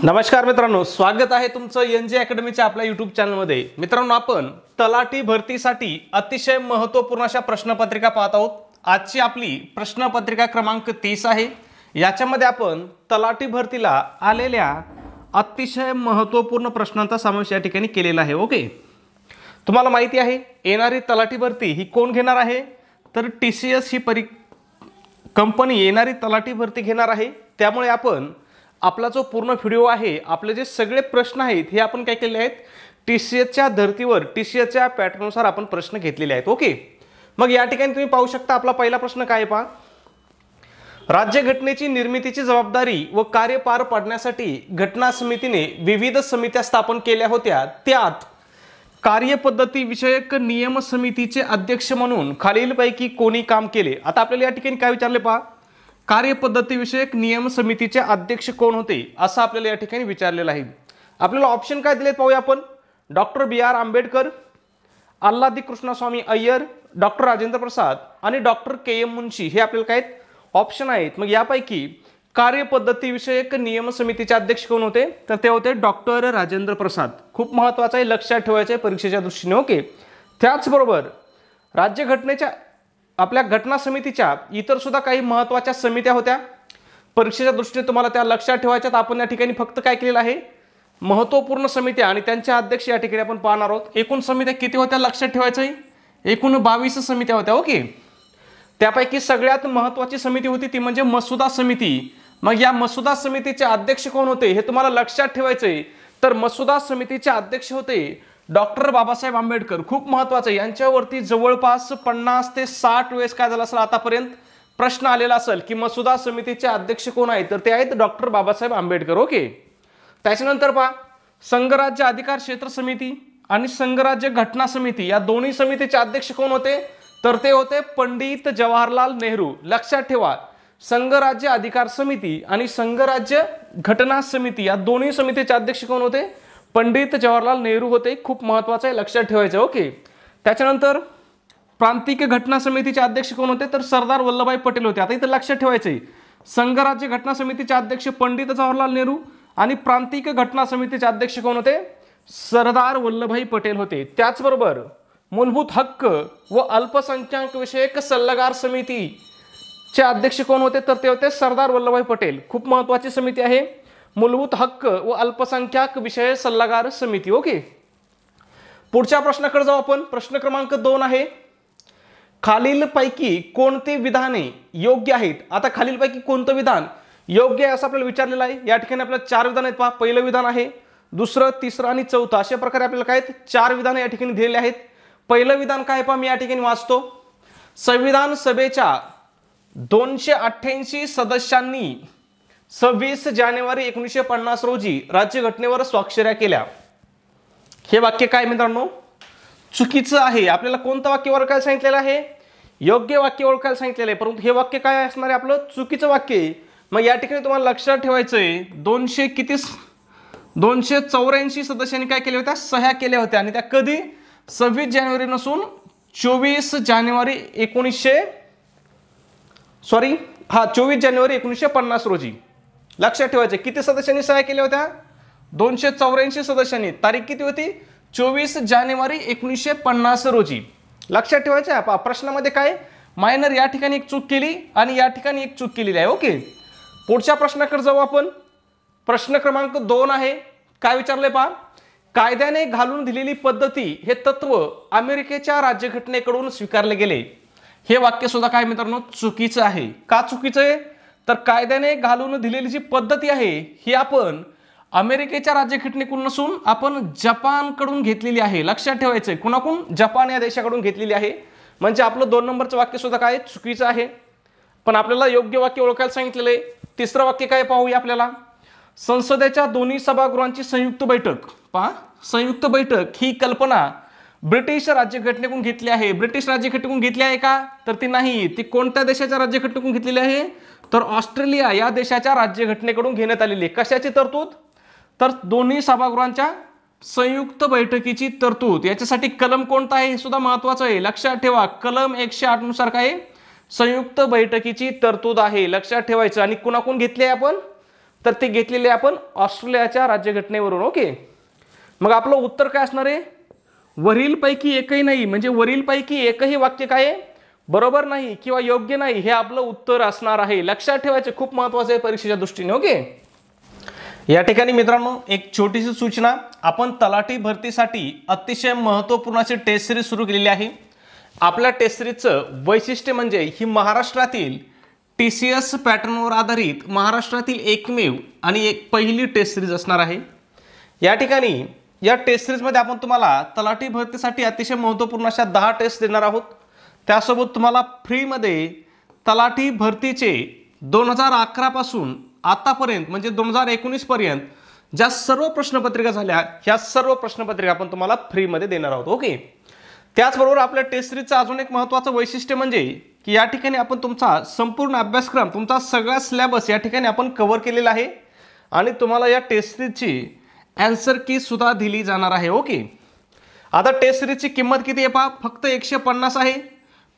नमस्कार मित्रांनो, स्वागत आहे तुमचं एनजे अकॅडमीच्या आपल्या यूट्यूब चॅनलमध्ये। मित्रांनो, आपण तलाठी भरतीसाठी अतिशय महत्त्वपूर्ण अशा प्रश्नपत्रिका पाहत आहोत। आजची आपली प्रश्नपत्रिका क्रमांक 30 आहे। याच्यामध्ये आपण तलाठी भरतीला आलेल्या अतिशय महत्त्वपूर्ण प्रश्नांचा समावेश या ठिकाणी केलेला आहे। ओके, तुम्हाला माहिती आहे येणारी तलाठी भरती ही कोण घेणार आहे, तर TCS ही कंपनी येणारी तलाठी भरती घेणार आहे। त्यामुळे आपण आपला जो पूर्ण व्हिडिओ आहे, आपले जे सगळे प्रश्न आहेत हे आपण काय केले आहेत, TCSच्या धर्तीवर TCSच्या पॅटर्ननुसार आपण प्रश्न घेतलेले आहेत। ओके, मग या ठिकाणी तुम्ही पाहू शकता आपला पहिला प्रश्न काय आहे पहा। राज्यघटनेची निर्मितीची जबाबदारी व कार्य पार पाडण्यासाठी घटना समितीने विविध समित्या स्थापन केल्या होत्या। त्यात कार्यपद्धती विषयक नियम समितीचे अध्यक्ष म्हणून खालीलपैकी कोणी काम केले। आता आपल्याला या ठिकाणी काय विचारले पहा, कार्यपद्धती विषयक नियम समितीचे अध्यक्ष कोण होते असं आपल्याला या ठिकाणी विचारलेलं आहे। आपल्याला ऑप्शन काय दिलेत पाहूया आपण। Doctor BR Ambedkar, Alladi Krishnaswami Ayyar, doctor Rajendra Prasad आणि डॉक्टर KM मुंशी हे आपल्याला काय ऑप्शन आहेत। मग यापैकी कार्यपद्धती विषयक नियम समितीचे अध्यक्ष कोण होते, तर ते होते डॉक्टर राजेंद्र प्रसाद। खूप महत्त्वाचं आहे, लक्षात ठेवायचं आहे परीक्षेच्या दृष्टीने। ओके, त्याचबरोबर राज्यघटनेच्या आपल्या घटना समितीच्या इतर सुद्धा काही महत्त्वाच्या समित्या होत्या परीक्षेच्या दृष्टीने, तुम्हाला त्या लक्षात ठेवायच्यात। आपण या ठिकाणी फक्त काय केलेलं आहे, महत्त्वपूर्ण समित्या आणि त्यांचे अध्यक्ष या ठिकाणी आपण पाहणार आहोत। एकूण समित्या किती होत्या लक्षात ठेवायचं आहे, एकूण 22 समित्या होत्या। ओके, त्यापैकी सगळ्यात महत्त्वाची समिती होती ती म्हणजे मसुदा समिती। मग या मसुदा समितीचे अध्यक्ष कोण होते हे तुम्हाला लक्षात ठेवायचं आहे। तर मसुदा समितीचे अध्यक्ष होते डॉक्टर बाबासाहेब आंबेडकर। खूप महत्त्वाचं आहे, यांच्यावरती जवळपास 50 ते 60 वेळेस काय झालं असेल आतापर्यंत प्रश्न आलेला असेल की मसुदा समितीचे अध्यक्ष कोण आहेत, तर ते आहेत डॉक्टर बाबासाहेब आंबेडकर। ओके, त्याच्यानंतर पहा संघराज्य अधिकार क्षेत्र समिती आणि संघराज्य घटना समिती या दोन्ही समितीचे अध्यक्ष कोण होते, तर ते होते पंडित जवाहरलाल नेहरू। लक्षात ठेवा, संघराज्य अधिकार समिती आणि संघराज्य घटना समिती या दोन्ही समितीचे अध्यक्ष कोण होते, पंडित जवाहरलाल नेहरू होते। खूप महत्त्वाचं आहे, लक्षात ठेवायचं। ओके, त्याच्यानंतर प्रांतिक घटना समितीचे अध्यक्ष कोण होते, तर सरदार वल्लभभाई पटेल होते। आता इथं लक्षात ठेवायचं आहे, संघराज्य घटना समितीचे अध्यक्ष पंडित जवाहरलाल नेहरू आणि प्रांतिक घटना समितीचे अध्यक्ष कोण होते, सरदार वल्लभभाई पटेल होते। त्याचबरोबर मूलभूत हक्क व अल्पसंख्याक विषयक सल्लागार समितीचे अध्यक्ष कोण होते, तर ते होते सरदार वल्लभभाई पटेल। खूप महत्त्वाची समिती आहे मूलभूत हक्क व अल्पसंख्याक विषय सल्लागार समिती। ओके, पुढच्या प्रश्नाकडे जाऊ आपण। प्रश्न क्रमांक 2 आहे, खालीलपैकी कोणती विधाने योग्य आहेत। आता खालीलपैकी कोणतं विधान योग्य आहे असं आपल्याला विचारलेलं आहे। या ठिकाणी आपल्याला 4 विधान आहेत पहा। पहिलं विधान आहे, दुसरं, तिसरं आणि चौथं अशा प्रकारे आपल्याला काय 4 विधान या ठिकाणी दिलेले आहेत। पहिलं विधान काय पहा, मी या ठिकाणी वाचतो। संविधान सभेच्या 288 सदस्यांनी 26 जानेवारी 1950 रोजी राज्यघटनेवर स्वाक्षऱ्या केल्या। हे वाक्य काय मित्रांनो, चुकीचं आहे। आपल्याला कोणतं वाक्य ओळखायला सांगितलेलं आहे, योग्य वाक्य ओळखायला सांगितलेलं आहे, परंतु हे वाक्य काय असणार आहे, आपलं चुकीचं वाक्य आहे। मग या ठिकाणी तुम्हाला लक्षात ठेवायचं आहे, 284 सदस्यांनी काय केल्या होत्या, सह्या केल्या होत्या। आणि त्या कधी, 26 जानेवारी नसून 24 जानेवारी 1950 रोजी। लक्षात ठेवायचं, किती सदस्यांनी सह्या केल्या होत्या, 284 सदस्यांनी। तारीख किती होती, 24 जानेवारी 1950 रोजी। लक्षात ठेवायचं आहे। प्रश्नामध्ये काय मायनर या ठिकाणी एक चूक केली आणि या ठिकाणी एक चूक केलेली आहे। ओके, पुढच्या प्रश्नाकडे जाऊ आपण। प्रश्न क्रमांक 2 आहे, काय विचारले पहा, कायद्याने घालून दिलेली पद्धती हे तत्व अमेरिकेच्या राज्यघटनेकडून स्वीकारले गेले। हे वाक्य सुद्धा काय मित्रांनो चुकीचं आहे। का चुकीचं आहे, तर कायद्याने घालून दिलेली जी पद्धती आहे ही आपण अमेरिकेच्या राज्यघटनेकडून नसून आपण जपानकडून घेतलेली आहे। लक्षात ठेवायचं, कुणाकडून, जपान या देशाकडून घेतलेली आहे। म्हणजे आपलं 2 नंबरचं वाक्य सुद्धा काय चुकीचं आहे, पण आपल्याला योग्य वाक्य ओळखायला सांगितलेलं आहे। तिसरं वाक्य काय पाहूया आपल्याला, संसदेच्या दोन्ही सभागृहांची संयुक्त बैठक। पहा, संयुक्त बैठक ही कल्पना ब्रिटिश राज्यघटनेकडून घेतली आहे। ब्रिटिश राज्यघटनेकडून घेतली आहे का, तर ती नाही। ती कोणत्या देशाच्या राज्यघटनेकडून घेतलेली आहे, तर ऑस्ट्रेलिया या देशाच्या राज्यघटनेकडून घेण्यात आलेली आहे। कशाची तरतूद, तर दोन्ही सभागृहांच्या संयुक्त बैठकीची तरतूद। याच्यासाठी कलम कोणता आहे हे सुद्धा महत्त्वाचं आहे, लक्षात ठेवा। कलम 108 नुसार काय संयुक्त बैठकीची तरतूद आहे, लक्षात ठेवायचं। आणि कुणाकडून घेतली आहे आपण, तर ती घेतलेली आहे आपण ऑस्ट्रेलियाच्या राज्यघटनेवरून. ओके, मग आपलं उत्तर काय असणार आहे? वरीलपैकी एकही नाही, म्हणजे वरीलपैकी एकही वाक्य काय बरोबर नाही किंवा योग्य नाही, हे आपलं उत्तर असणार आहे. लक्षात ठेवायचं, खूप महत्वाचं आहे परीक्षेच्या दृष्टीने. ओके, या ठिकाणी मित्रांनो एक छोटीशी सूचना, आपण तलाठी भरतीसाठी अतिशय महत्त्वपूर्ण अशी टेस्ट सिरीज सुरू केलेली आहे. आपल्या टेस्ट सिरीजचं वैशिष्ट्य म्हणजे ही महाराष्ट्रातील TCS पॅटर्नवर आधारित महाराष्ट्रातील एकमेव आणि एक पहिली टेस्ट सिरीज असणार आहे. या ठिकाणी या टेस्ट सिरीजमध्ये आपण तुम्हाला तलाठी भरतीसाठी अतिशय महत्त्वपूर्ण अशा 10 टेस्ट देणार आहोत. त्यासोबत तुम्हाला फ्रीमध्ये तलाठी भरतीचे 2011 पासून आतापर्यंत म्हणजे 2019 पर्यंत ज्या सर्व प्रश्नपत्रिका झाल्या, ह्या सर्व प्रश्नपत्रिका आपण तुम्हाला फ्रीमध्ये देणार आहोत. ओके, त्याचबरोबर आपल्या टेस्ट सिरीजचं अजून एक महत्त्वाचं वैशिष्ट्य म्हणजे की या ठिकाणी आपण तुमचा संपूर्ण अभ्यासक्रम, तुमचा सगळा सिलेबस या ठिकाणी आपण कव्हर केलेला आहे आणि तुम्हाला या टेस्ट सिरीजची आन्सर की सुद्धा दिली जाणार आहे. ओके, आता टेस्ट सिरीजची किंमत किती आहे पहा, फक्त 150 आहे.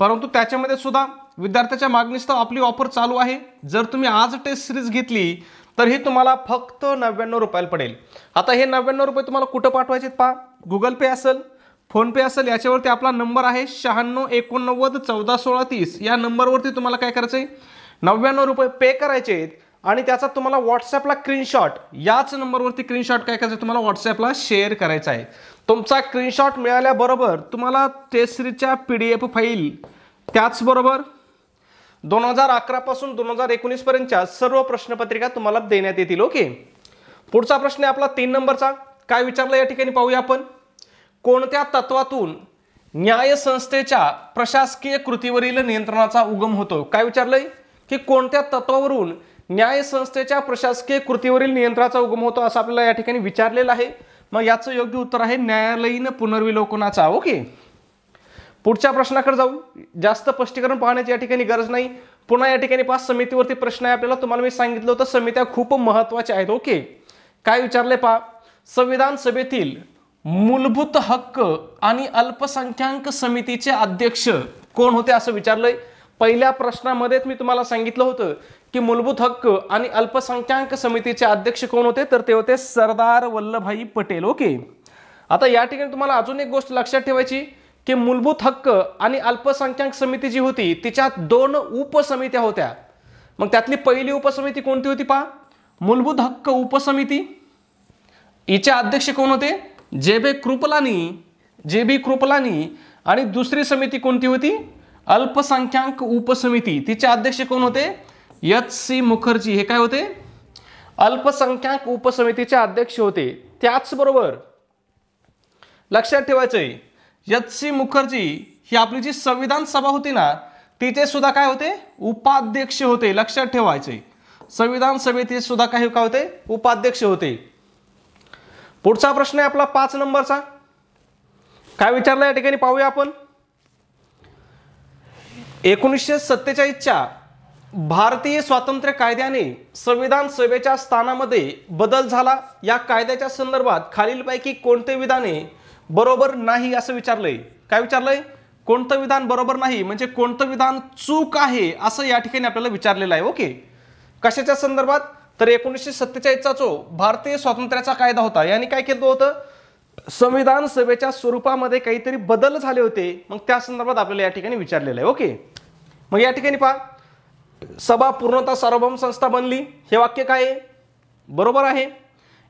परंतु त्याच्यामध्ये सुद्धा विद्यार्थ्याच्या मागणीस्तव आपली ऑफर चालू आहे. जर तुम्ही आज टेस्ट सिरीज घेतली तर ही तुम्हाला फक्त 99 रुपयाला पडेल. आता हे 99 रुपये तुम्हाला कुठं पाठवायचे पहा, गुगल पे असेल, फोनपे असेल, याच्यावरती आपला नंबर आहे 9689141630. या नंबरवरती तुम्हाला काय करायचं आहे, 99 रुपये पे करायचे आहेत आणि त्याचा तुम्हाला व्हॉट्सॲपला स्क्रीनशॉट, याच नंबरवरती स्क्रीनशॉट काय करायचं तुम्हाला व्हॉट्सॲपला शेअर करायचा आहे. तुमचा स्क्रीनशॉट मिळाल्याबरोबर तुम्हाला टेस्ट सिरीजच्या PDF फाईल, त्याचबरोबर 2011 पासून 2019 पर्यंतच्या सर्व प्रश्नपत्रिका तुम्हाला देण्यात येतील. ओके, पुढचा प्रश्न आहे आपला 3 नंबरचा. काय विचारलं या ठिकाणी पाहूया आपण. कोणत्या तत्वातून न्याय संस्थेच्या प्रशासकीय कृतीवरील नियंत्रणाचा उगम होतो? काय विचारलंय की कोणत्या तत्वावरून न्याय संस्थेच्या प्रशासकीय कृतीवरील नियंत्रणाचा उगम होतो असं आपल्याला या ठिकाणी विचारलेलं आहे. मग याचं योग्य उत्तर आहे न्यायालयीन पुनर्विलोकनाचा. ओके, पुढच्या प्रश्नाकडे जाऊ. जास्त स्पष्टीकरण पाहण्याची या ठिकाणी गरज नाही. पुन्हा या ठिकाणी 5 समितीवरती प्रश्न आहे आपल्याला. तुम्हाला मी सांगितलं होतं समित्या खूप महत्त्वाच्या आहेत. ओके, काय विचारले पहा, संविधान सभेतील मूलभूत हक्क आणि अल्पसंख्याक समितीचे अध्यक्ष कोण होते असं विचारलंय. पहिल्या प्रश्नामध्येच मी तुम्हाला सांगितलं होतं की मूलभूत हक्क आणि अल्पसंख्याक समितीचे अध्यक्ष कोण होते, तर ते होते सरदार वल्लभभाई पटेल. ओके, आता या ठिकाणी तुम्हाला अजून एक गोष्ट लक्षात ठेवायची की मूलभूत हक्क आणि अल्पसंख्याक समिती जी होती तिच्यात 2 उपसमित्या होत्या. मग त्यातली पहिली उपसमिती कोणती होती पहा, मूलभूत हक्क उपसमिती. हिचे अध्यक्ष कोण होते, जे बी कृपलानी. आणि दुसरी समिती कोणती होती, अल्पसंख्याक उपसमिती. तिचे अध्यक्ष कोण होते, HC मुखर्जी. हे काय होते, अल्पसंख्याक उपसमितीचे अध्यक्ष होते. त्याचबरोबर लक्षात ठेवायचंय HC मुखर्जी ही आपली जी संविधान सभा होती ना, तिचे सुद्धा काय होते, उपाध्यक्ष होते. लक्षात ठेवायचे, संविधान सभेचे सुद्धा काय होते, उपाध्यक्ष होते. पुढचा प्रश्न आहे आपला 5 नंबरचा. काय विचारलं या ठिकाणी पाहूया आपण. 1947च्या भारतीय स्वातंत्र्य कायद्याने संविधान सभेच्या स्थानामध्ये बदल झाला. या कायद्याच्या संदर्भात खालीलपैकी कोणते विधाने बरोबर नाही असं विचारलंय. काय विचारलंय, कोणतं विधान बरोबर नाही म्हणजे कोणतं विधान चूक आहे असं या ठिकाणी आपल्याला विचारलेलं आहे. ओके, कशाच्या संदर्भात, तर 1947चा जो भारतीय स्वातंत्र्याचा कायदा होता याने काय केलं होतं, संविधान सभेच्या स्वरूपामध्ये काहीतरी बदल झाले होते. मग त्या संदर्भात आपल्याला या ठिकाणी विचारलेलं आहे. ओके, मग या ठिकाणी पहा, सभा पूर्णतः सार्वभौम संस्था बनली. हे वाक्य काय आहे, बरोबर आहे.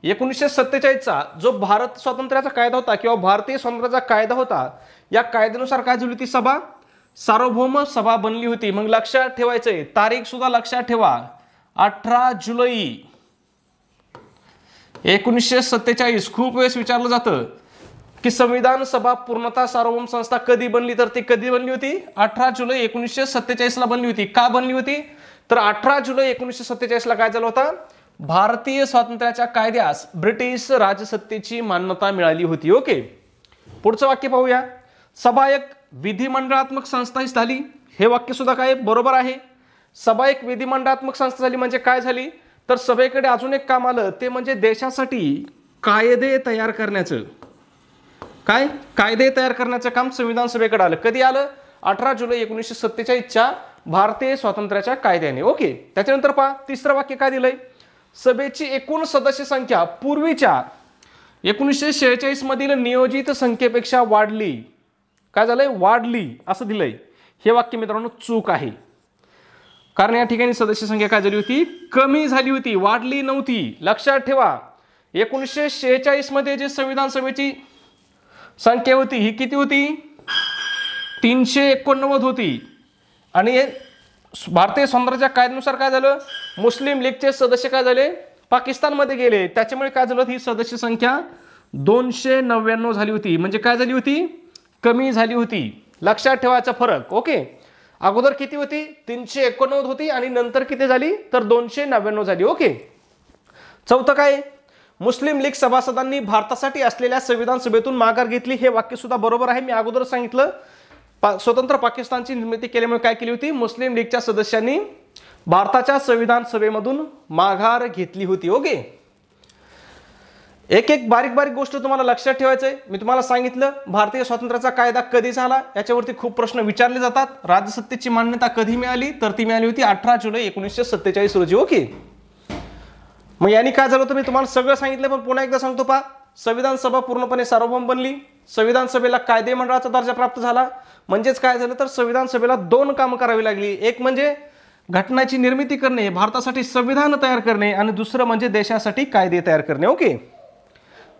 1947चा जो भारत स्वातंत्र्याचा कायदा होता किंवा भारतीय स्वातंत्र्याचा कायदा होता, या कायद्यानुसार काय झाली ती सभा, सार्वभौम सभा बनली होती. मग लक्षात ठेवायचंय, तारीख सुद्धा लक्षात ठेवा, 18 जुलै 1947. खूप वेळेस विचारलं जातं की संविधान सभा पूर्णतः सार्वभौम संस्था कधी बनली, तर ती कधी बनली होती, 18 जुलै 1947 ला बनली होती. का बनली होती, तर 18 जुलै 1947 ला काय झालं होतं, भारतीय स्वातंत्र्याच्या कायद्यास ब्रिटिश राजसत्तेची मान्यता मिळाली होती. ओके, पुढचं वाक्य पाहूया. सभा एक विधिमंडळात्मक संस्था झाली. हे वाक्य सुद्धा काय बरोबर आहे. सभा एक विधिमंडळात्मक संस्था झाली म्हणजे काय झाली, तर सभेकडे अजून एक काम आलं, ते म्हणजे देशासाठी कायदे तयार करण्याचं. काय, कायदे तयार करण्याचं काम संविधान सभेकडे आलं. कधी आलं, 18 जुलै 1947च्या भारतीय स्वातंत्र्याच्या कायद्याने. ओके, त्याच्यानंतर पहा, तिसरं वाक्य काय दिलंय, सभेची एकूण सदस्य संख्या पूर्वीच्या 1946 मधील नियोजित संख्येपेक्षा वाढली. काय झालंय? वाढली असं दिलंय. हे वाक्य मित्रांनो चूक आहे. कारण या ठिकाणी सदस्य संख्या काय झाली होती? कमी झाली होती, वाढली नव्हती. लक्षात ठेवा, 1946 मध्ये जे संविधान सभेची संख्या होती ही किती होती? 389 होती. आणि भारतीय स्वातंत्र्याच्या कायद्यानुसार काय झालं? मुस्लिम लीगचे सदस्य काय झाले? पाकिस्तानमध्ये गेले. त्याच्यामुळे काय झालं? ही सदस्य संख्या 299 झाली होती. म्हणजे काय झाली होती? कमी झाली होती. लक्षात ठेवायचा फरक. ओके, अगोदर किती होती? 389 होती आणि नंतर किती झाली? तर 299 झाली. ओके. चौथं काय? मुस्लिम लीग सभासदांनी भारतासाठी असलेल्या संविधान सभेतून माघार घेतली. हे वाक्य सुद्धा बरोबर आहे. मी अगोदर सांगितलं स्वतंत्र पाकिस्तानची निर्मिती केल्यामुळे काय केली होती? मुस्लिम लीगच्या सदस्यांनी भारताच्या संविधान सभेमधून माघार घेतली होती. ओके, एक एक बारीक बारीक गोष्ट तुम्हाला लक्षात ठेवायचंय. मी तुम्हाला सांगितलं भारतीय स्वातंत्र्याचा कायदा कधी झाला, याच्यावरती खूप प्रश्न विचारले जातात. राज्यसत्तेची मान्यता कधी मिळाली? तर ती मिळाली होती 18 जुलै 1947 रोजी. ओके, मग यांनी काय झालं होतं? मी तुम्हाला सगळं सांगितलं, पण पुन्हा एकदा सांगतो पहा. संविधान सभा पूर्णपणे सार्वभौम बनली. संविधान सभेला कायदे मंडळाचा दर्जा प्राप्त झाला. म्हणजेच काय झालं? तर संविधान सभेला 2 कामं करावी लागली. एक म्हणजे घटनाची निर्मिती करणे, भारतासाठी संविधान तयार करणे, आणि दुसरं म्हणजे देशासाठी कायदे तयार करणे. ओके,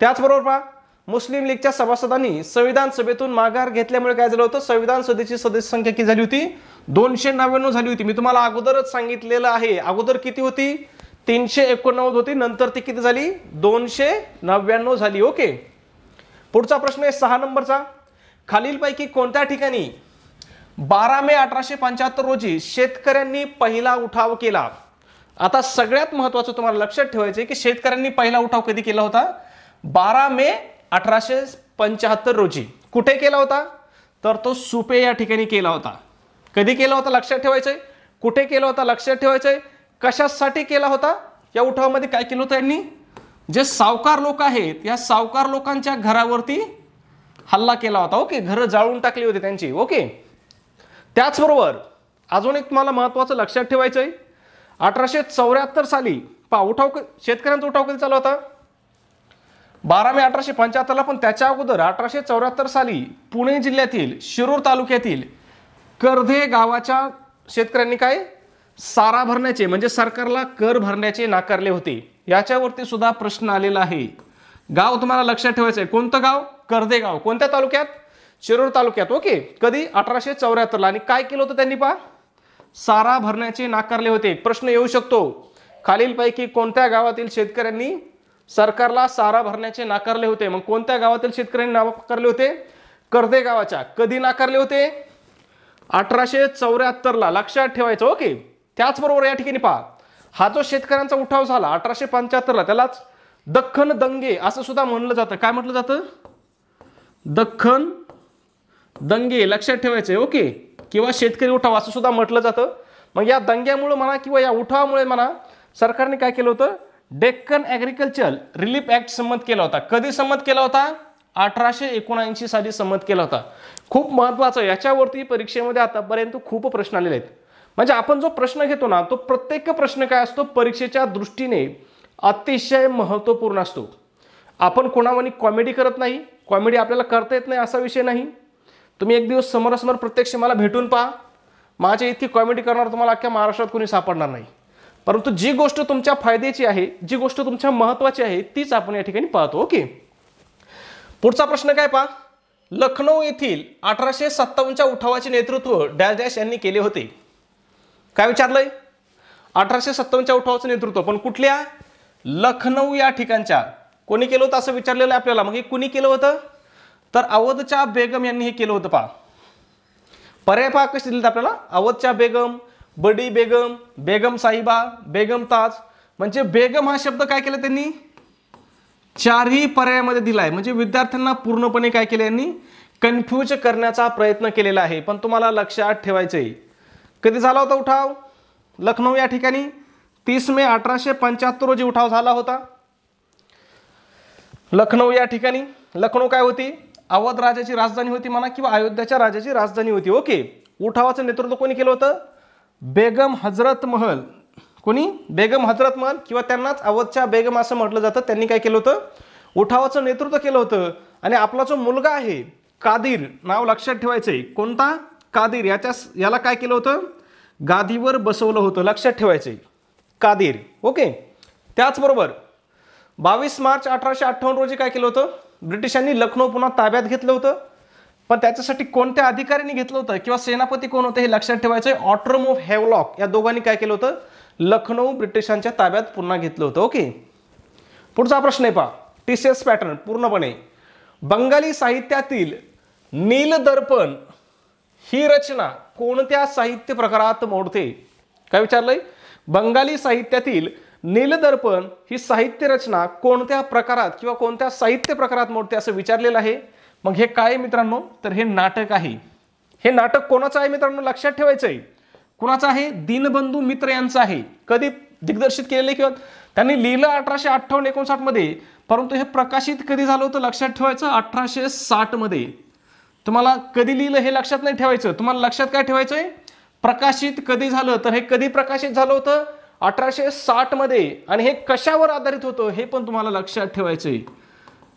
त्याचबरोबर पहा, मुस्लिम लीगच्या सभासदांनी संविधान सभेतून माघार घेतल्यामुळे काय झालं होतं? संविधान सभेची सदस्य संख्या किती झाली होती? 299 झाली होती. मी तुम्हाला अगोदरच सांगितलेलं आहे. अगोदर किती होती? 389 होती. नंतर ती किती झाली? 299 झाली. ओके, पुढचा प्रश्न आहे 6 नंबरचा. खालीलपैकी कोणत्या ठिकाणी 12 मे 1875 रोजी शेतकऱ्यांनी पहिला उठाव केला? आता सगळ्यात महत्त्वाचं तुम्हाला लक्षात ठेवायचं आहे की शेतकऱ्यांनी पहिला उठाव कधी केला होता? 12 मे 1875 रोजी. कुठे केला होता? तर तो सुपे या ठिकाणी केला होता. कधी केला होता? लक्षात ठेवायचंय. कुठे केला होता? लक्षात ठेवायचंय. कशासाठी केला होता? या उठावामध्ये काय केलं होतं यांनी? जे सावकार लोक आहेत या सावकार लोकांच्या घरावरती हल्ला केला होता. ओके, घरं जाळून टाकली होती त्यांची. ओके, त्याचबरोबर अजून एक तुम्हाला महत्त्वाचं लक्षात ठेवायचंय. 1874 साली उठाव, शेतकऱ्यांचा उठाव कधी चालू होता? 12 मे 1875 ला. पण त्याच्या अगोदर 1874 साली पुणे जिल्ह्यातील शिरूर तालुक्यातील कर्धे गावाच्या शेतकऱ्यांनी काय सारा भरण्याचे म्हणजे सरकारला कर भरण्याचे नाकारले होते. याच्यावरती सुद्धा प्रश्न आलेला आहे. गाव तुम्हाला लक्षात ठेवायचं आहे. कोणतं गाव? कर्धे गाव. कोणत्या तालुक्यात? शिरूर तालुक्यात. ओके, कधी? 1874 ला. आणि काय केलं होतं त्यांनी? पहा, सारा भरण्याचे नाकारले होते. प्रश्न येऊ शकतो, खालीलपैकी कोणत्या गावातील शेतकऱ्यांनी सरकारला सारा भरण्याचे नाकारले होते? मग कोणत्या गावातील शेतकऱ्यांनी नाकारले होते? कर्धे गावाच्या. कधी नाकारले होते? 1874 ला. लक्षात ठेवायचं. ओके, त्याचबरोबर या ठिकाणी पहा, हा जो शेतकऱ्यांचा उठाव झाला 1875 ला, त्यालाच दख्खन दंगे असं सुद्धा म्हणलं जातं. काय म्हटलं जातं? दख्खन दंगे. लक्षात ठेवायचंय. ओके, किंवा शेतकरी उठाव असं सुद्धा म्हटलं जातं. मग या दंग्यामुळे म्हणा किंवा या उठावामुळे म्हणा सरकारने काय केलं होतं? डेक्कन ॲग्रिकल्चर रिलीफ ऍक्ट संमत केला होता. कधी संमत केला होता? 1879 साली संमत केला होता. खूप महत्त्वाचं. याच्यावरती परीक्षेमध्ये आतापर्यंत खूप प्रश्न आलेले आहेत. म्हणजे आपण जो प्रश्न घेतो ना, तो प्रत्येक प्रश्न काय असतो? परीक्षेच्या दृष्टीने अतिशय महत्त्वपूर्ण असतो. आपण कोणावनी कॉमेडी करत नाही. कॉमेडी आपल्याला करता येत नाही असा विषय नाही. तुम्ही एक दिवस समोरासमोर प्रत्यक्ष मला भेटून पहा. माझ्या इतकी कॉमेडी करणार तुम्हाला अख्ख्या महाराष्ट्रात कोणी सापडणार नाही. परंतु जी गोष्ट तुमच्या फायद्याची आहे, जी गोष्ट तुमच्या महत्त्वाची आहे, तीच आपण या ठिकाणी पाहतो. ओके, पुढचा प्रश्न काय पहा. लखनौ येथील 1857च्या उठावाचे नेतृत्व डॅश डॅश यांनी केले होते. काय विचारलंय? 1857च्या उठावाचं नेतृत्व, पण कुठल्या? लखनौ या ठिकाणच्या. कोणी केलं होतं असं विचारलेलं आहे आपल्याला. मग हे कुणी केलं होतं? तर अवधच्या बेगम यांनी हे केलं होतं. पहा, पर्याय पहा कसे दिलेत आपल्याला. अवधच्या बेगम, बडी बेगम, बेगम साहिबा, बेगम ताज. म्हणजे बेगम हा शब्द काय केला त्यांनी? 4ही पर्यायामध्ये दिलाय. म्हणजे विद्यार्थ्यांना पूर्णपणे काय केले? यांनी कन्फ्यूज करण्याचा प्रयत्न केलेला आहे. पण तुम्हाला लक्षात ठेवायचंय, कधी झाला होता उठाव? लखनौ या ठिकाणी 30 मे 1875 रोजी उठाव झाला होता. लखनौ या ठिकाणी. लखनौ काय होती? अवध राजाची राजधानी होती म्हणा किंवा अयोध्याच्या राजाची राजधानी होती. ओके, उठावाचं नेतृत्व कोणी केलं होतं? बेगम हजरत महल कोणी? बेगम हजरत महल किंवा त्यांनाच अवधच्या बेगम असं म्हटलं जातं. त्यांनी काय केलं होतं? उठावाचं नेतृत्व केलं होतं. आणि आपला जो मुलगा आहे कादिर, नाव लक्षात ठेवायचंय. कोणता? कादिर. याला काय केलं होतं? गादीवर बसवलं होतं. लक्षात ठेवायचंय कादिर. ओके. त्याचबरोबर 22 मार्च 1858 रोजी काय केलं होतं? ब्रिटिशांनी लखनौ पुन्हा ताब्यात घेतलं होतं. पण त्याच्यासाठी कोणत्या अधिकाऱ्यांनी घेतलं होतं किंवा सेनापती कोण होते हे लक्षात ठेवायचंय. ऑट्रम ऑफ हेवलॉक या दोघांनी काय केलं होतं? लखनौ ब्रिटिशांच्या ताब्यात पुन्हा घेतलं होतं. ओके. पुढचा प्रश्न आहे पहा. टीसीएस पॅटर्न पूर्णपणे. बंगाली साहित्यातील नीलदर्पण ही रचना कोणत्या साहित्य प्रकारात मोडते? काय विचारलंय? बंगाली साहित्यातील नीलदर्पण ही साहित्य रचना कोणत्या प्रकारात किंवा कोणत्या साहित्य प्रकारात मोडते असं विचारलेलं आहे. मग हे काय मित्रांनो? तर हे नाटक आहे. हे नाटक कोणाचं आहे मित्रांनो? लक्षात ठेवायचंय. कुणाचं आहे? दीनबंधू मित्र यांचं आहे. कधी दिग्दर्शित केलेले किंवा त्यांनी लिहिलं 1858-59 मध्ये, परंतु हे प्रकाशित कधी झालं होतं? लक्षात ठेवायचं 1860 मध्ये. तुम्हाला कधी लिहिलं हे लक्षात नाही ठेवायचं. तुम्हाला लक्षात काय ठेवायचंय? प्रकाशित कधी झालं. तर हे कधी प्रकाशित झालं होतं? 1860 मध्ये. आणि हे कशावर आधारित होतं हे पण तुम्हाला लक्षात ठेवायचंय.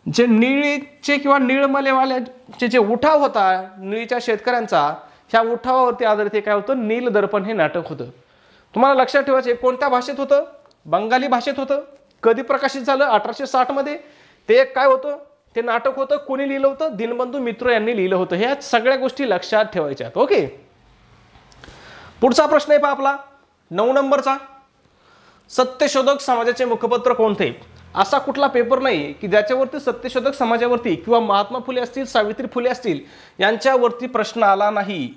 जे निळीचे किंवा निळमलेवाल्याचे जे उठाव होता निळीच्या शेतकऱ्यांचा, ह्या उठावावरती आधारित हे काय होतं? नीलदर्पण हे नाटक होतं. तुम्हाला लक्षात ठेवायचं कोणत्या भाषेत होतं? बंगाली भाषेत होतं. कधी प्रकाशित झालं? 1860 मध्ये. ते एक काय होतं? ते नाटक होतं. कोणी लिहिलं होतं? दीनबंधू मित्र यांनी लिहिलं होतं. ह्या सगळ्या गोष्टी लक्षात ठेवायच्या. ओके. पुढचा प्रश्न आहे पहा आपला 9 नंबरचा. सत्यशोधक समाजाचे मुखपत्र कोणते? असा कुठला पेपर नाही की ज्याच्यावरती सत्यशोधक समाजावरती किंवा महात्मा फुले असतील, सावित्री फुले असतील यांच्यावरती प्रश्न आला नाही.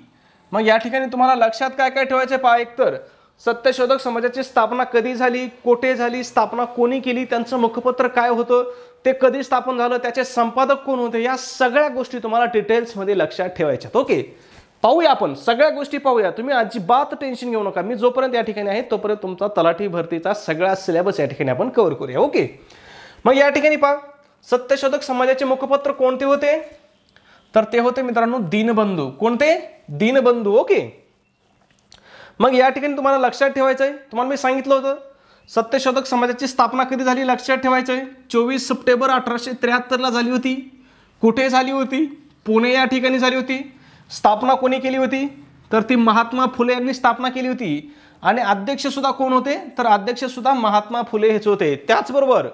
मग या ठिकाणी तुम्हाला लक्षात काय काय ठेवायचे पहा. एक तर सत्यशोधक समाजाची स्थापना कधी झाली, कोठे झाली, स्थापना कोणी केली, त्यांचं मुखपत्र काय होतं, ते कधी स्थापन झालं, त्याचे संपादक कोण होते, या सगळ्या गोष्टी तुम्हाला डिटेल्समध्ये लक्षात ठेवायच्यात. ओके. पाहूया आपण सगळ्या गोष्टी पाहूया. तुम्ही अजिबात टेन्शन घेऊ नका. मी जोपर्यंत या ठिकाणी आहे तोपर्यंत तुमचा तलाठी भरतीचा सगळा सिलेबस या ठिकाणी आपण कव्हर करूया. ओके. मग या ठिकाणी पहा सत्यशोधक समाजाचे मुखपत्र कोणते होते? तर ते होते मित्रांनो दीनबंधू. कोणते? दीनबंधू. ओके. मग या ठिकाणी तुम्हाला लक्षात ठेवायचंय, तुम्हाला मी सांगितलं होतं सत्यशोधक समाजाची स्थापना कधी झाली लक्षात ठेवायचंय. 24 सप्टेंबर 1873 ला झाली होती. कुठे झाली होती? पुणे या ठिकाणी झाली होती. स्थापना कोणी केली होती? तर ती महात्मा फुले यांनी स्थापना केली होती. आणि अध्यक्ष सुद्धा कोण होते? तर अध्यक्ष सुद्धा महात्मा फुले हेच होते. त्याचबरोबर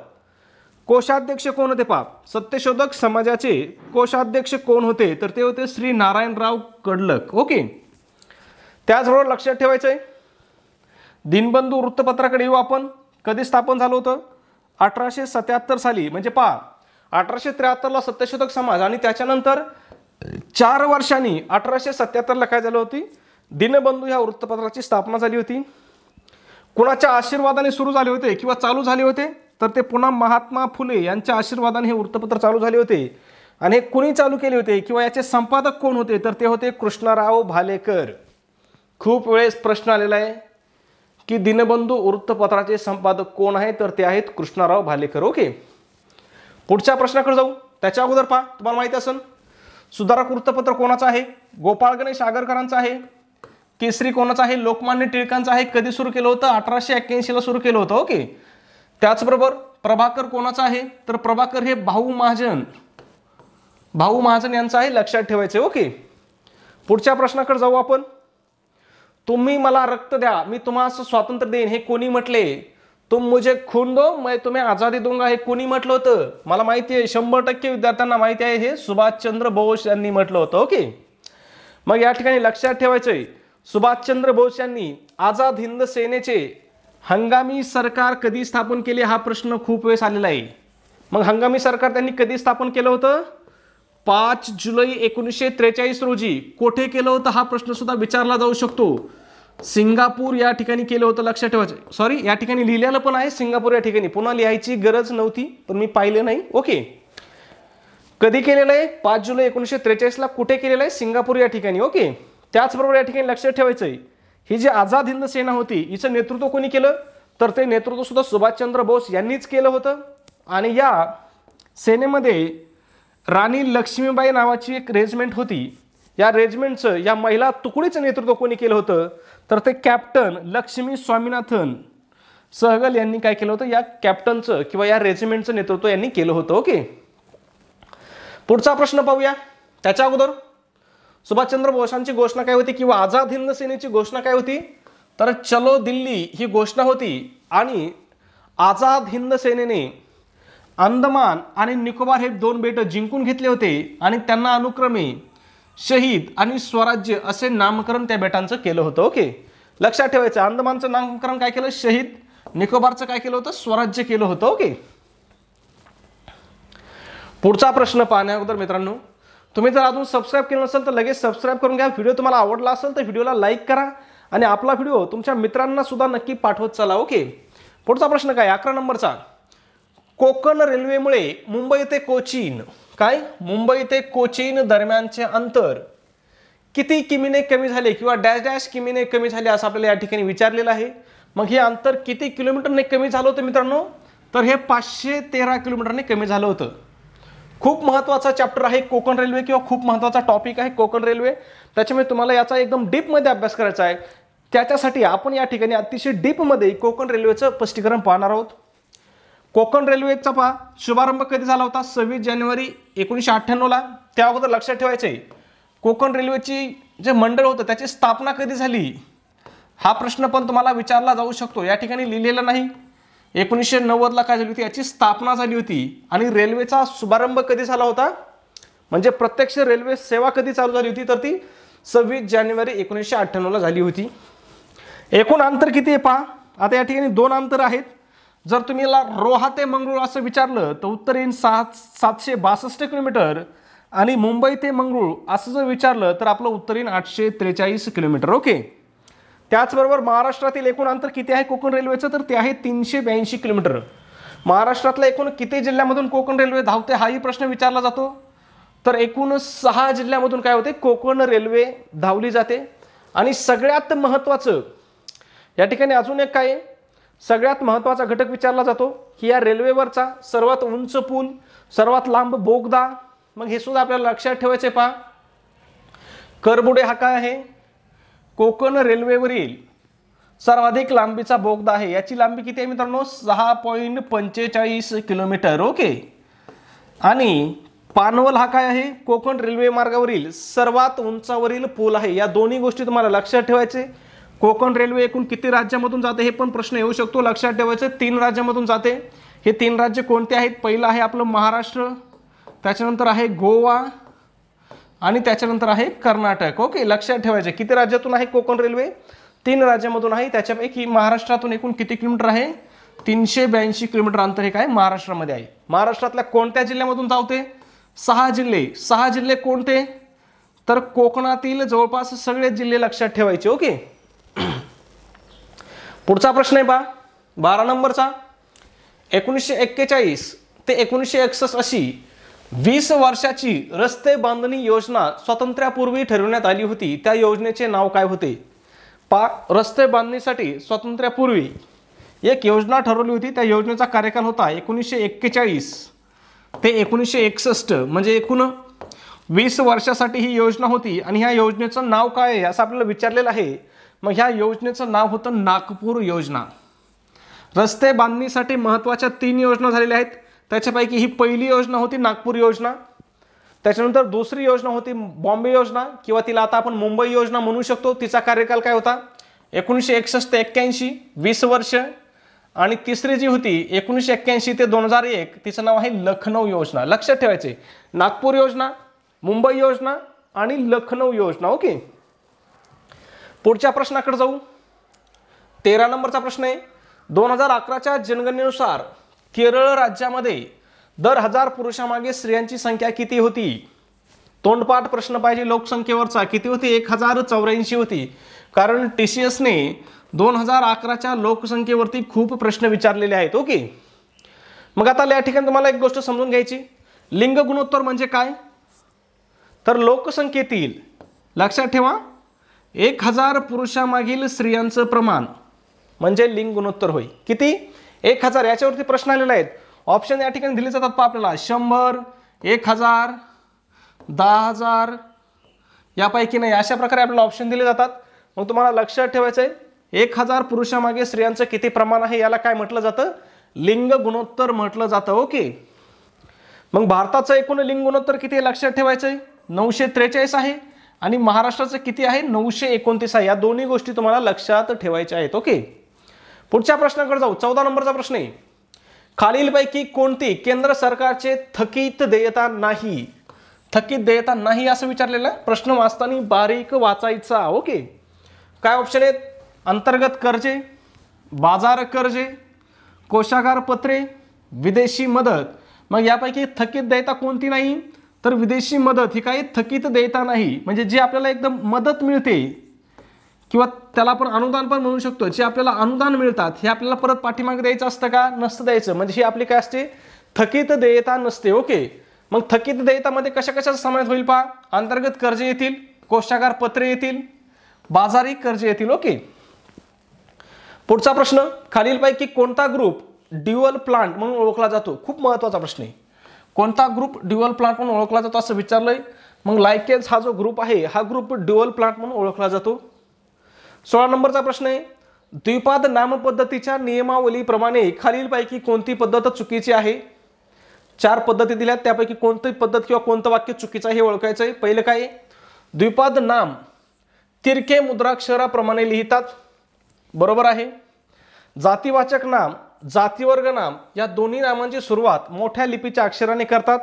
कोषाध्यक्ष कोण होते पहा. सत्यशोधक समाजाचे कोषाध्यक्ष कोण होते? तर ते होते श्री नारायणराव कडलक. ओके. त्याचबरोबर लक्षात ठेवायचंय दीनबंधू वृत्तपत्राकडे येऊ आपण. कधी स्थापन झालं होतं? 1877 साली. म्हणजे पहा 1873 ला सत्यशोधक समाज आणि त्याच्यानंतर 4 वर्षांनी 1877 ला काय झालं होती? दीनबंधू ह्या वृत्तपत्राची स्थापना झाली होती. कुणाच्या आशीर्वादाने सुरू झाले होते किंवा चालू झाले होते? तर ते पुन्हा महात्मा फुले यांच्या आशीर्वादाने हे वृत्तपत्र चालू झाले होते. आणि हे कुणी चालू केले होते किंवा याचे संपादक कोण होते? तर ते होते कृष्णराव भालेकर. खूप वेळेस प्रश्न आलेला आहे की दीनबंधू वृत्तपत्राचे संपादक कोण आहे? तर ते आहेत कृष्णराव भालेकर. ओके. पुढच्या प्रश्नाकडे जाऊ. त्याच्या अगोदर पहा तुम्हाला माहिती असेल सुधारक वृत्तपत्र कोणाचं आहे? गोपाळ गणेश आगरकरांचं आहे. केसरी कोणाचं आहे? लोकमान्य टिळकांचं आहे. कधी सुरू केलं होतं? 1881 ला सुरू केलं होतं. ओके. त्याचबरोबर प्रभाकर कोणाचं आहे? तर प्रभाकर हे भाऊ महाजन यांचं आहे. लक्षात ठेवायचं. ओके. पुढच्या प्रश्नाकडे जाऊ आपण. तुम्ही मला रक्त द्या मी तुम्हाला स्वातंत्र्य देईन हे कोणी म्हटले? तुम मुझे खून दो मैं तुम्हें आजादी दूंगा हे कोणी म्हटलं होतं? मला माहिती आहे 100% विद्यार्थ्यांना माहिती आहे हे सुभाषचंद्र बोस यांनी म्हटलं होतं. ओके. मग या ठिकाणी लक्षात ठेवायचंय सुभाषचंद्र बोस यांनी आझाद हिंद सेनेचे हंगामी सरकार कधी स्थापन केले हा प्रश्न खूप वेळेस आलेला आहे. मग हंगामी सरकार त्यांनी कधी स्थापन केलं होतं? 5 जुलै 1943 रोजी. कोठे केलं होतं हा प्रश्न सुद्धा विचारला जाऊ शकतो. सिंगापूर या ठिकाणी केलं होतं. लक्षात ठेवायचं. सॉरी या ठिकाणी लिहिलेलं पण आहे सिंगापूर या ठिकाणी. पुन्हा लिहायची गरज नव्हती पण मी पाहिलं नाही. ओके. कधी केलेलं आहे? 5 जुलै 1943 ला. कुठे केलेलं आहे? सिंगापूर या ठिकाणी. ओके. त्याचबरोबर या ठिकाणी लक्षात ठेवायचंय ही जी आझाद हिंद सेना होती हिचं नेतृत्व कोणी केलं? तर ते नेतृत्व सुद्धा सुभाषचंद्र बोस यांनीच केलं होतं. आणि या सेनेमध्ये राणी लक्ष्मीबाई नावाची एक रेजिमेंट होती. या रेजिमेंटचं या महिला तुकडीचं नेतृत्व कोणी केलं होतं? तर ते कॅप्टन लक्ष्मी स्वामीनाथन सहगल यांनी काय केलं होतं, या कॅप्टनचं किंवा या रेजिमेंटचं नेतृत्व यांनी केलं होतं. ओके, पुढचा प्रश्न पाहूया. त्याच्या अगोदर सुभाषचंद्र बोसांची घोषणा काय होती किंवा आझाद हिंद सेनेची घोषणा काय होती, तर चलो दिल्ली ही घोषणा होती. आणि आझाद हिंद सेनेने अंदमान आणि निकोबार हे 2 बेट जिंकून घेतले होते आणि त्यांना अनुक्रमे शहीद आणि स्वराज्य असे नामकरण त्या बेटांचं केलं होतं. ओके, लक्षात ठेवायचं, अंदमानचं नामकरण काय केलं, शहीद, निकोबारचं काय केलं होतं, स्वराज्य केलं होतं. ओके, पुढचा प्रश्न पाहण्या अगोदर मित्रांनो, तुम्ही जर अजून सबस्क्राईब केलं नसेल तर लगेच सबस्क्राईब करून घ्या. व्हिडिओ तुम्हाला आवडला असेल तर व्हिडिओला लाईक करा आणि आपला व्हिडिओ तुमच्या मित्रांना सुद्धा नक्की पाठवत चला. ओके, पुढचा प्रश्न काय, 11 नंबरचा, कोकण रेल्वेमुळे मुंबई ते कोचीन, काय, मुंबई ते कोचीन दरम्यानचे अंतर किती किमीने कमी झाले किंवा डॅश डॅश किमीने कमी झाले असं आपल्याला या ठिकाणी विचारलेलं आहे. मग हे अंतर किती किलोमीटरने कमी झालं होतं मित्रांनो, तर हे 513 किलोमीटरने कमी झालं होतं. खूप महत्त्वाचा चॅप्टर आहे कोकण रेल्वे किंवा खूप महत्त्वाचा टॉपिक आहे कोकण रेल्वे. त्याच्यामुळे तुम्हाला याचा एकदम डीपमध्ये अभ्यास करायचा आहे. त्याच्यासाठी आपण या ठिकाणी अतिशय डीपमध्ये कोकण रेल्वेचं स्पष्टीकरण पाहणार आहोत. कोकण रेल्वेचा पहा शुभारंभ कधी झाला होता, 26 जानेवारी 1998ला. त्या अगोदर लक्षात ठेवायचे, कोकण रेल्वेची जे मंडळ होतं त्याची स्थापना कधी झाली, हा प्रश्न पण तुम्हाला विचारला जाऊ शकतो. या ठिकाणी लिहिलेला नाही. 1990ला काय झाली होती, याची स्थापना झाली होती. आणि रेल्वेचा शुभारंभ कधी झाला होता, म्हणजे प्रत्यक्ष रेल्वे सेवा कधी चालू झाली होती, तर ती 26 जानेवारी 1998ला झाली होती. एकूण अंतर किती आहे पहा. आता या ठिकाणी 2 अंतर आहेत. जर तुम्ही रोहा ते मंगळूर असं विचारलं तर उत्तर येईल 762 किलोमीटर. आणि मुंबई ते मंगळूर असं जर विचारलं तर आपलं उत्तर येईल 843 किलोमीटर. ओके, त्याचबरोबर महाराष्ट्रातील एकूण अंतर किती आहे कोकण रेल्वेचं, तर ते आहे 382 किलोमीटर. महाराष्ट्रातल्या एकूण किती जिल्ह्यामधून कोकण रेल्वे धावते हाही प्रश्न विचारला जातो. तर एकूण 6 जिल्ह्यामधून काय होते, कोकण रेल्वे धावली जाते. आणि सगळ्यात महत्त्वाचं या ठिकाणी अजून एक काय, सगळ्यात महत्त्वाचा घटक विचारला जातो की या रेल्वेवरचा सर्वात उंच पूल, सर्वात लांब बोगदा. मग हे सुद्धा आपल्याला लक्षात ठेवायचे पहा. करबुडे हा काय आहे, कोकण रेल्वेवरील सर्वाधिक लांबीचा बोगदा आहे. याची लांबी किती आहे मित्रांनो, 6.45 किलोमीटर. ओके, आणि पानवल हा काय आहे, कोकण रेल्वे मार्गावरील सर्वात उंचावरील पूल आहे. या दोन्ही गोष्टी तुम्हाला लक्षात ठेवायचे. कोकण रेल्वे एकूण किती राज्यामधून जाते हे पण प्रश्न येऊ शकतो. लक्षात ठेवायचे 3 राज्यामधून जाते. हे 3 राज्य कोणते आहेत, पहिलं आहे आपलं महाराष्ट्र, त्याच्यानंतर आहे गोवा आणि त्याच्यानंतर आहे कर्नाटक. ओके, लक्षात ठेवायचे किती राज्यातून आहे कोकण रेल्वे, 3 राज्यामधून आहे. त्याच्यापैकी महाराष्ट्रातून एकूण किती किलोमीटर आहे, 382 किलोमीटर अंतर हे काय महाराष्ट्रामध्ये आहे. महाराष्ट्रातल्या कोणत्या जिल्ह्यामधून धावते, 6 जिल्हे. 6 जिल्हे कोणते, तर कोकणातील जवळपास सगळे जिल्हे लक्षात ठेवायचे. ओके, पुढचा प्रश्न आहे पहा 12 नंबरचा. 1941 ते 1961 अशी 20 वर्षाची रस्ते बांधणी योजना स्वातंत्र्यापूर्वी ठरवण्यात आली होती. त्या योजनेचे नाव काय होते पहा. रस्ते बांधणीसाठी स्वातंत्र्यापूर्वी एक योजना ठरवली होती. त्या योजनेचा कार्यकाल होता 1941 ते 1961, म्हणजे एकूण 20 वर्षासाठी ही योजना होती. आणि ह्या योजनेचं नाव काय आहे असं आपल्याला विचारलेलं आहे. मग ह्या योजनेचं नाव होतं नागपूर योजना. रस्ते बांधणीसाठी महत्त्वाच्या 3 योजना झालेल्या आहेत. त्याच्यापैकी ही पहिली योजना होती नागपूर योजना. त्याच्यानंतर दुसरी योजना होती बॉम्बे योजना किंवा तिला आता आपण मुंबई योजना म्हणू शकतो. तिचा कार्यकाल काय होता 1961 ते 81, 20 वर्ष. आणि तिसरी जी होती 1981 ते 2001, तिचं नाव आहे लखनौ योजना. लक्षात ठेवायचे, नागपूर योजना, मुंबई योजना आणि लखनौ योजना. ओके, पुढच्या प्रश्नाकडे जाऊ. 13 नंबरचा प्रश्न आहे. 2011च्या जनगणनेनुसार केरळ राज्यामध्ये दर 1000 पुरुषामागे स्त्रियांची संख्या किती होती. तोंडपाठ प्रश्न पाहिजे. लोकसंख्येवरचा किती होती, 1084 होती. कारण TCSने 2011च्या लोकसंख्येवरती खूप प्रश्न विचारलेले आहेत. ओके, मग आता या ठिकाणी तुम्हाला एक गोष्ट समजून घ्यायची. लिंग गुणोत्तर म्हणजे काय, तर लोकसंख्येतील, लक्षात ठेवा, 1000 पुरुषामागील स्त्रियांचं प्रमाण म्हणजे लिंग गुणोत्तर होय. किती, 1000. याच्यावरती प्रश्न आलेले आहेत. ऑप्शन या ठिकाणी दिले जातात आपल्याला 100, 1000, 10,000 यापैकी नाही, अशा प्रकारे आपल्याला ऑप्शन दिले जातात. मग तुम्हाला लक्षात ठेवायचं आहे 1000 पुरुषामागे स्त्रियांचं किती प्रमाण आहे याला काय म्हटलं जातं? लिंग गुणोत्तर म्हटलं जातं. ओके. मग भारताचं एकूण लिंग गुणोत्तर किती आहे लक्षात ठेवायचंय? 943 आहे आणि महाराष्ट्राचं किती आहे? 929 आहे. या दोन्ही गोष्टी तुम्हाला लक्षात ठेवायच्या आहेत. ओके. पुढच्या प्रश्नाकडे जाऊ. 14 नंबरचा प्रश्न आहे, खालीलपैकी कोणती केंद्र सरकारचे थकीत देयता नाही? थकीत देयता नाही असं विचारलेलं प्रश्न वाचताना बारीक वाचायचा. ओके. काय ऑप्शन आहेत? अंतर्गत कर्जे, बाजार कर्जे, कोषागार पत्रे, विदेशी मदत. मग यापैकी थकीत देयता कोणती नाही? तर विदेशी मदत ही काही थकीत देयता नाही. म्हणजे जी आपल्याला एकदम मदत मिळते किंवा त्याला आपण अनुदान पण म्हणू शकतो, जे आपल्याला अनुदान मिळतात हे आपल्याला परत पाठीमागे द्यायचं असतं का? नसतं द्यायचं. म्हणजे ही आपली काय असते? थकीत देयता नसते. ओके. मग थकीत देयतामध्ये कशा कशाचा समावेश होईल पहा? अंतर्गत कर्जे येतील, कोषागार पत्रे येतील, बाजारी कर्जे येतील. ओके. पुढचा प्रश्न, खालीलपैकी कोणता ग्रुप ड्युअल प्लांट म्हणून ओळखला जातो? खूप महत्त्वाचा प्रश्न आहे. कोणता ग्रुप ड्युअल प्लांट म्हणून ओळखला जातो असं विचारलंय. मग लायकेज हा जो ग्रुप आहे हा ग्रुप ड्युअल प्लांट म्हणून ओळखला जातो. 16 नंबरचा प्रश्न आहे, द्विपाद नामपद्धतीच्या नियमावलीप्रमाणे खालीलपैकी कोणती पद्धत चुकीची आहे? 4 पद्धती दिल्यात, त्यापैकी कोणती पद्धत किंवा कोणतं वाक्य चुकीचं आहे हे ओळखायचं आहे. पहिलं काय? द्विपाद नाम तिरके मुद्राक्षराप्रमाणे लिहितात, बरोबर आहे. जातीवाचक नाम, जातीवर्ग नाम या दोन्ही नामांची सुरुवात मोठ्या लिपीच्या अक्षराने करतात,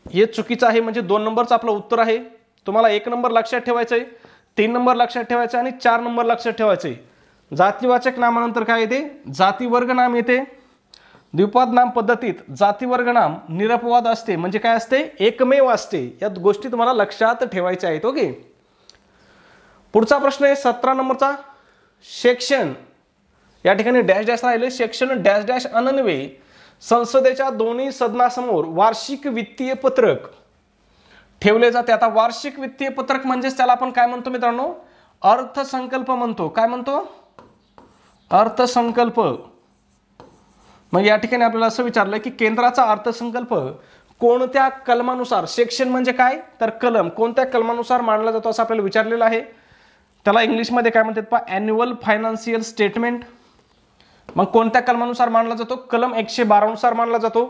हे चुकीचं आहे. म्हणजे 2 नंबरचं आपलं उत्तर आहे. तुम्हाला 1 नंबर लक्षात ठेवायचं आहे, 3 नंबर लक्षात ठेवायचं आणि 4 नंबर लक्षात ठेवायचं आहे. जातीवाचक नामानंतर काय येते? जातीवर्ग नाम येते. द्विपाद नाम पद्धतीत जातीवर्ग नाम निरपवाद असते, म्हणजे काय असते? एकमेव असते. या गोष्टी तुम्हाला लक्षात ठेवायच्या आहेत. ओके. पुढचा प्रश्न आहे 17 नंबरचा, सेक्शन या ठिकाणी डॅश डॅश राहिले, सेक्शन डॅश डॅश अनन्वे संसदेच्या दोन्ही सदनासमोर वार्षिक वित्तीय पत्रक ठेवले जाते. आता वार्षिक वित्तीय पत्रक म्हणजेच त्याला आपण काय म्हणतो मित्रांनो? अर्थसंकल्प म्हणतो. काय म्हणतो? अर्थसंकल्प. मग या ठिकाणी आपल्याला असं विचारलं की केंद्राचा अर्थसंकल्प कोणत्या कलमानुसार, सेक्शन म्हणजे काय तर कलम, कोणत्या कलमानुसार मांडला जातो असं आपल्याला विचारलेलं आहे. त्याला इंग्लिशमध्ये काय म्हणतात पहा? Annual financial statement. मग कोणत्या कलमानुसार मांडला जातो? कलम 112 नुसार मांडला जातो.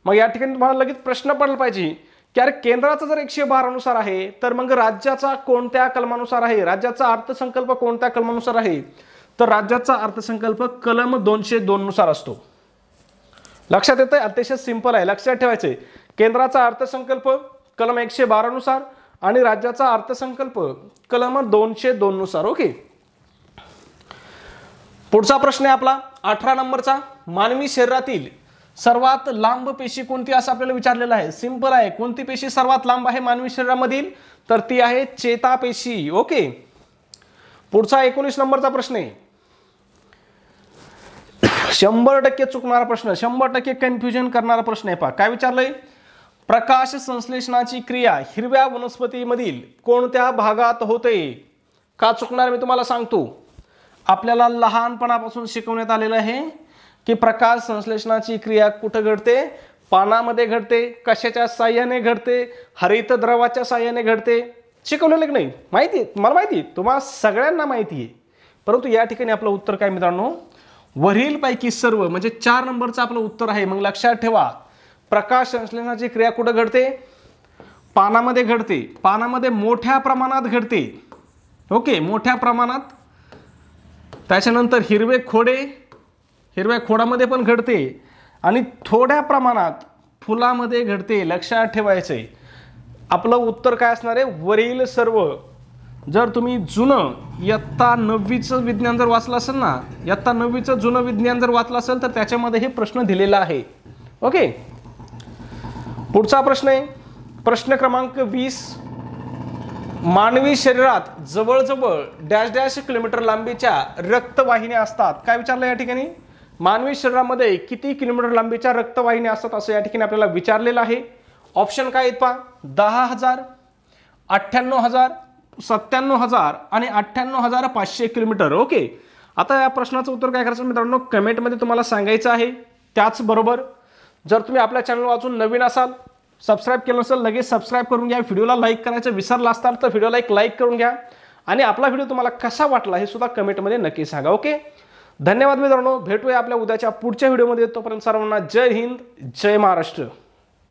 मग या ठिकाणी तुम्हाला लगेच प्रश्न पडला पाहिजे की अरे केंद्राचा जर 112 नुसार आहे तर मग राज्याचा कोणत्या कलमानुसार आहे? राज्याचा अर्थसंकल्प कोणत्या कलमानुसार आहे? तर राज्याचा अर्थसंकल्प कलम 202 नुसार असतो. लक्षात येतंय? अतिशय सिंपल आहे, लक्षात ठेवायचे. केंद्राचा अर्थसंकल्प कलम 112 नुसार आणि राज्याचा अर्थसंकल्प कलम 202 नुसार. ओके. पुढचा प्रश्न आहे आपला 18 नंबरचा, मानवी शरीरातील सर्वात लांब पेशी कोणती असं आपल्याला विचारलेलं आहे. सिंपल आहे. कोणती पेशी सर्वात लांब आहे मानवी शरीरामधील? तर ती आहे चेतापेशी. ओके. पुढचा 19 नंबरचा प्रश्न आहे, 100% चुकणारा प्रश्न, 100% कन्फ्युजन करणारा प्रश्न आहे पहा. काय विचारलंय? प्रकाश संश्लेषणाची क्रिया हिरव्या वनस्पतीमधील कोणत्या भागात होते? का चुकणार मी तुम्हाला सांगतो. आपल्याला लहानपणापासून शिकवण्यात आलेलं आहे की प्रकाश संश्लेषणाची क्रिया कुठं घडते? पानामध्ये घडते. कशाच्या साह्याने घडते? हरित द्रवाच्या साह्याने घडते. शिकवलेलं की नाही? माहिती आहे मला, माहिती आहे तुम्हाला सगळ्यांना माहिती आहे. परंतु या ठिकाणी आपलं उत्तर काय मित्रांनो? वरीलपैकी सर्व, म्हणजे 4 नंबरचं आपलं उत्तर आहे. मग लक्षात ठेवा, प्रकाश संश्लेषणाची क्रिया कुठं घडते? पानामध्ये घडते. पानामध्ये मोठ्या प्रमाणात घडते. ओके, मोठ्या प्रमाणात. त्याच्यानंतर हिरवे खोडे, हिरव्या खोडामध्ये पण घडते आणि थोड्या प्रमाणात फुलामध्ये घडते. लक्षात ठेवायचंय. आपलं उत्तर काय असणार आहे? वरील सर्व. जर तुम्ही जुनं इयत्ता 9वीचं विज्ञान जर वाचलं असेल ना, इयत्ता 9वीचं जुनं विज्ञान जर वाचलं असेल तर त्याच्यामध्ये हे प्रश्न दिलेला आहे. ओके. पुढचा प्रश्न आहे प्रश्न क्रमांक 20, मानवी शरीरात जवळजवळ डॅश डॅश किलोमीटर लांबीच्या रक्तवाहिन्या असतात. काय विचारलं या ठिकाणी? मानवी शरीरामध्ये किती किलोमीटर लांबीच्या रक्तवाहिन्या असतात असं या ठिकाणी आपल्याला विचारलेलं आहे. ऑप्शन काय आहेत पहा? 10,000, 98,000, 97,000 आणि 98,500 किलोमीटर. ओके. आता या प्रश्नाचं उत्तर काय करायचं मित्रांनो? कमेंटमध्ये तुम्हाला सांगायचं आहे. त्याचबरोबर जर तुम्ही आपल्या चॅनल वाचून नवीन असाल, सबस्क्राईब केलं नसेल लगेच सबस्क्राईब करून घ्या. व्हिडिओला लाईक करायचं विसरला असताल तर व्हिडिओला एक लाईक करून घ्या आणि आपला व्हिडिओ तुम्हाला कसा वाटला हे सुद्धा कमेंटमध्ये नक्की सांगा. ओके, धन्यवाद मित्रांनो. भेटूया आपल्या उद्याच्या पुढच्या व्हिडिओमध्ये. तोपर्यंत सर्वांना जय हिंद, जय महाराष्ट्र.